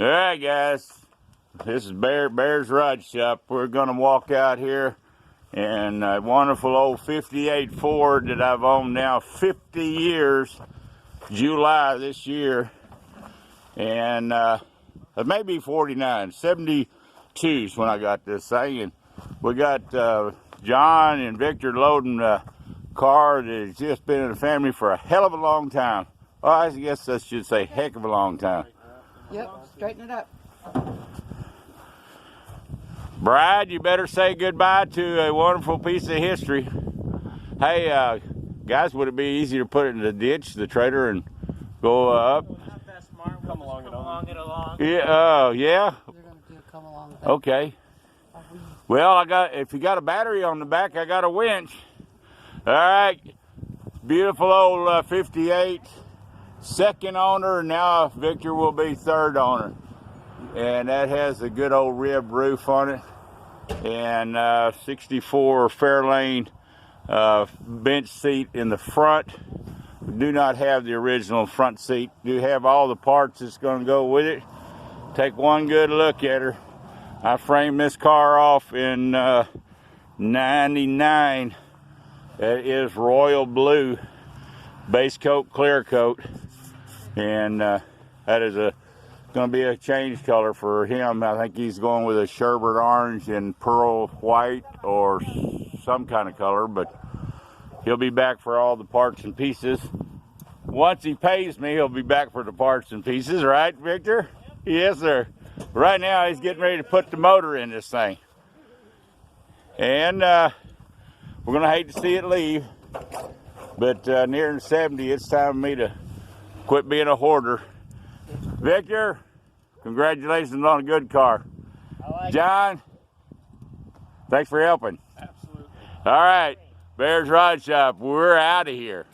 All right, guys. This is Bear's Ride Shop. We're gonna walk out here in a wonderful old 58 Ford that I've owned now 50 years, July this year. And it may be 49, 72's when I got this thing. And we got John and Victor loading a car that has just been in the family for a hell of a long time. Well, I guess I should say heck of a long time. Yep, straighten it up. Bride, you better say goodbye to a wonderful piece of history. Hey, guys, would it be easy to put it in the ditch, the trailer, and go up? Not that smart. We'll come along it along. Yeah, yeah? They're going to do come along. Okay. Well, if you got a battery on the back, I got a winch. All right. Beautiful old 58. Second owner, now Victor will be third owner. And that has a good old rib roof on it. And 64 Fairlane bench seat in the front. We do not have the original front seat. Do have all the parts that's going to go with it. Take one good look at her. I framed this car off in 99. It is royal blue, base coat, clear coat. And that is going to be a change color for him. I think he's going with a sherbet orange and pearl white or some kind of color, but he'll be back for all the parts and pieces. Once he pays me, he'll be back for the parts and pieces, right, Victor? Yes, sir. Right now, he's getting ready to put the motor in this thing. And we're going to hate to see it leave, but nearing 70, it's time for me to quit being a hoarder. Victor, congratulations on a good car. John, thanks for helping. Absolutely. All right, Bear's Ride Shop, we're out of here.